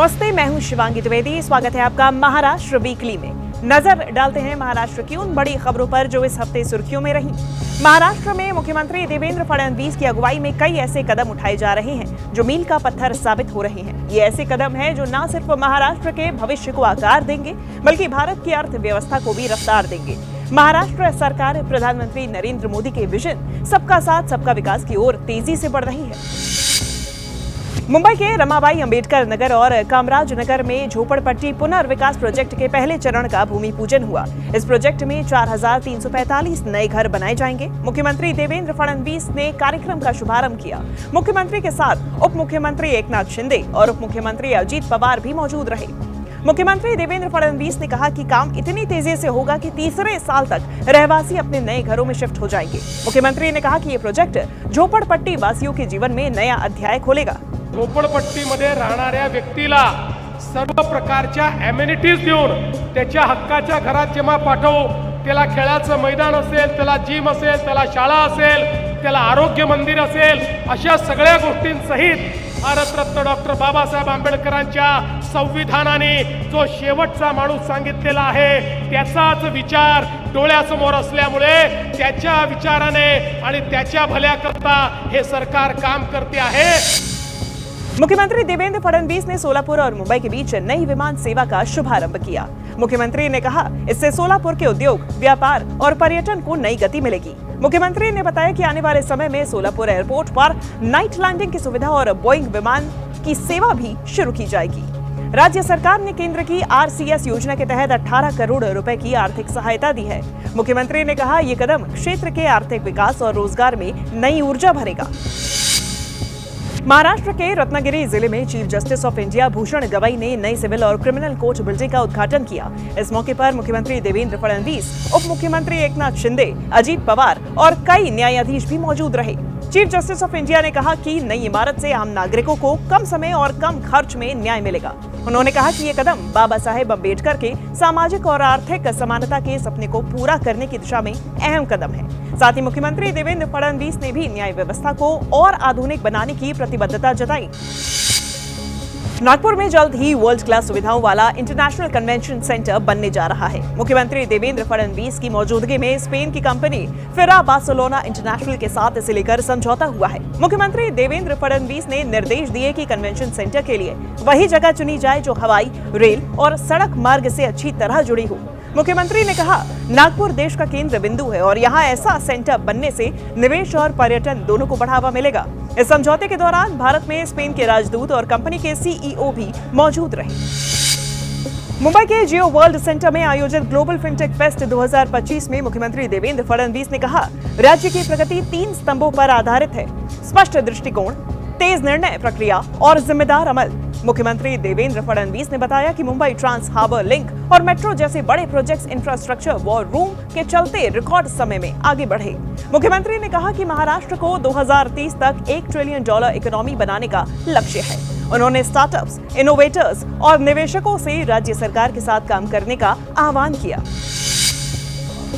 नमस्ते, मैं हूं शिवांगी द्विवेदी। स्वागत है आपका महाराष्ट्र वीकली में। नजर डालते हैं महाराष्ट्र की उन बड़ी खबरों पर जो इस हफ्ते सुर्खियों में रही। महाराष्ट्र में मुख्यमंत्री देवेंद्र फडणवीस की अगुवाई में कई ऐसे कदम उठाए जा रहे हैं जो मील का पत्थर साबित हो रहे हैं। ये ऐसे कदम हैं जो न सिर्फ महाराष्ट्र के भविष्य को आकार देंगे बल्कि भारत की अर्थव्यवस्था को भी रफ्तार देंगे। महाराष्ट्र सरकार प्रधानमंत्री नरेंद्र मोदी के विजन सबका साथ सबका विकास की ओर तेजी से बढ़ रही है। मुंबई के रमाबाई अंबेडकर नगर और कामराज नगर में झोपड़पट्टी पुनर्विकास प्रोजेक्ट के पहले चरण का भूमि पूजन हुआ। इस प्रोजेक्ट में 4,345 नए घर बनाए जाएंगे। मुख्यमंत्री देवेंद्र फडणवीस ने कार्यक्रम का शुभारंभ किया। मुख्यमंत्री के साथ उप मुख्यमंत्री एकनाथ शिंदे और उप मुख्यमंत्री अजित पवार भी मौजूद रहे। मुख्यमंत्री देवेंद्र फडणवीस ने कहा कि काम इतनी तेजी से होगा कि तीसरे साल तक रहवासी अपने नए घरों में शिफ्ट हो जाएंगे। मुख्यमंत्री ने कहा कि ये प्रोजेक्ट झोपड़पट्टी वासियों के जीवन में नया अध्याय खोलेगा। झोपडपट्टीमध्ये राहणाऱ्या व्यक्तीला सर्व प्रकारच्या ॲम्युनिटीज देऊन त्याच्या हक्काच्या घरात जेव्हा पाठवू, त्याला खेळाचं मैदान असेल, त्याला जिम असेल, त्याला शाळा असेल, त्याला आरोग्य मंदिर असेल, अशा सगळ्या गोष्टींसहित भारतरत्न डॉक्टर बाबासाहेब आंबेडकरांच्या संविधानाने जो शेवटचा माणूस सांगितलेला आहे त्याचाच विचार डोळ्यासमोर असल्यामुळे त्याच्या विचाराने आणि त्याच्या भल्याकरता हे सरकार काम करते आहे। मुख्यमंत्री देवेंद्र फडणवीस ने सोलापुर और मुंबई के बीच नई विमान सेवा का शुभारंभ किया। मुख्यमंत्री ने कहा, इससे सोलापुर के उद्योग, व्यापार और पर्यटन को नई गति मिलेगी। मुख्यमंत्री ने बताया कि आने वाले समय में सोलापुर एयरपोर्ट पर नाइट लैंडिंग की सुविधा और बोइंग विमान की सेवा भी शुरू की जाएगी। राज्य सरकार ने केंद्र की RCS योजना के तहत 18 करोड़ रुपए की आर्थिक सहायता दी है। मुख्यमंत्री ने कहा, ये कदम क्षेत्र के आर्थिक विकास और रोजगार में नई ऊर्जा भरेगा। महाराष्ट्र के रत्नागिरी जिले में chief justice of India Bhushan Gavai ने नई सिविल और क्रिमिनल कोर्ट बिल्डिंग का उद्घाटन किया। इस मौके पर मुख्यमंत्री देवेंद्र फडणवीस, उप मुख्यमंत्री एकनाथ शिंदे, अजित पवार और कई न्यायाधीश भी मौजूद रहे। चीफ जस्टिस ऑफ इंडिया ने कहा कि नई इमारत से आम नागरिकों को कम समय और कम खर्च में न्याय मिलेगा। उन्होंने कहा कि ये कदम बाबा साहेब अम्बेडकर के सामाजिक और आर्थिक समानता के सपने को पूरा करने की दिशा में अहम कदम है। साथ ही मुख्यमंत्री देवेंद्र फडणवीस ने भी न्याय व्यवस्था को और आधुनिक बनाने की प्रतिबद्धता जताई। नागपुर में जल्द ही वर्ल्ड क्लास सुविधाओं वाला इंटरनेशनल कन्वेंशन सेंटर बनने जा रहा है। मुख्यमंत्री देवेंद्र फडणवीस की मौजूदगी में स्पेन की कंपनी फेरा बार्सिलोना इंटरनेशनल के साथ इसे लेकर समझौता हुआ है। मुख्यमंत्री देवेंद्र फडणवीस ने निर्देश दिए कि कन्वेंशन सेंटर के लिए वही जगह चुनी जाए जो हवाई, रेल और सड़क मार्ग से अच्छी तरह जुड़ी हो। मुख्यमंत्री ने कहा, नागपुर देश का केंद्र बिंदु है और यहाँ ऐसा सेंटर बनने से निवेश और पर्यटन दोनों को बढ़ावा मिलेगा। इस समझौते के दौरान भारत में स्पेन के राजदूत और कंपनी के CEO भी मौजूद रहे। मुंबई के जियो वर्ल्ड सेंटर में आयोजित ग्लोबल फिनटेक फेस्ट 2025 में मुख्यमंत्री देवेंद्र फडणवीस ने कहा, राज्य की प्रगति 3 स्तंभों पर आधारित है: स्पष्ट दृष्टिकोण, तेज निर्णय प्रक्रिया और जिम्मेदार अमल। मुख्यमंत्री देवेंद्र फडणवीस ने बताया कि मुंबई ट्रांस हार्बर लिंक और मेट्रो जैसे बड़े प्रोजेक्ट्स इंफ्रास्ट्रक्चर वॉर रूम के चलते रिकॉर्ड समय में आगे बढ़े। मुख्यमंत्री ने कहा कि महाराष्ट्र को 2030 तक $1 ट्रिलियन इकोनॉमी बनाने का लक्ष्य है। उन्होंने स्टार्टअप्स, इनोवेटर्स और निवेशकों से राज्य सरकार के साथ काम करने का आह्वान किया।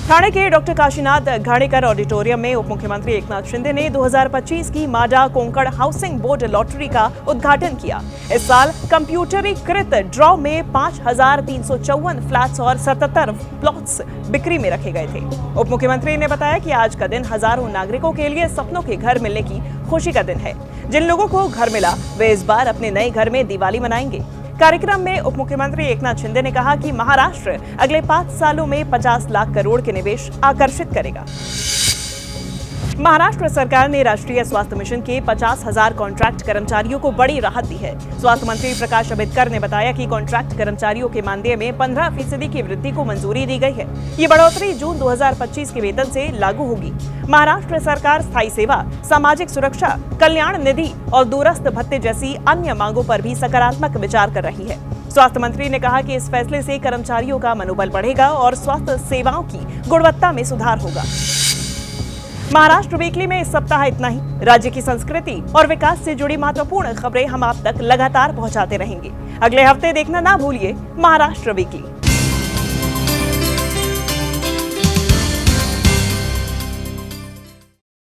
ठाणे के डॉक्टर काशीनाथ घाणेकर ऑडिटोरियम में उप मुख्यमंत्री एकनाथ शिंदे ने 2025 की माडा कोंकण हाउसिंग बोर्ड लॉटरी का उद्घाटन किया। इस साल कंप्यूटरीकृत ड्रॉ में 5,354 फ्लैट्स और 77 प्लॉट्स बिक्री में रखे गए थे। उप मुख्यमंत्री ने बताया कि आज का दिन हजारों नागरिकों के लिए सपनों के घर मिलने की खुशी का दिन है। जिन लोगों को घर मिला वे इस बार अपने नए घर में दिवाली मनाएंगे। कार्यक्रम में उप मुख्यमंत्री एकनाथ शिंदे ने कहा कि महाराष्ट्र अगले 5 सालों में 50 लाख करोड़ के निवेश आकर्षित करेगा। महाराष्ट्र सरकार ने राष्ट्रीय स्वास्थ्य मिशन के 50,000 कॉन्ट्रैक्ट कर्मचारियों को बड़ी राहत दी है। स्वास्थ्य मंत्री प्रकाश अंबेडकर ने बताया कि कॉन्ट्रैक्ट कर्मचारियों के मानदेय में 15% की वृद्धि को मंजूरी दी गई है। ये बढ़ोतरी जून 2025 के वेतन से लागू होगी। महाराष्ट्र सरकार स्थायी सेवा, सामाजिक सुरक्षा, कल्याण निधि और दूरस्थ भत्ते जैसी अन्य मांगों पर भी सकारात्मक विचार कर रही है। स्वास्थ्य मंत्री ने कहा कि इस फैसले से कर्मचारियों का मनोबल बढ़ेगा और स्वास्थ्य सेवाओं की गुणवत्ता में सुधार होगा। महाराष्ट्र वीकली में इस सप्ताह इतना ही। राज्य की संस्कृति और विकास से जुड़ी महत्वपूर्ण खबरें हम आप तक लगातार पहुंचाते रहेंगे। अगले हफ्ते देखना ना भूलिए महाराष्ट्र वीकली।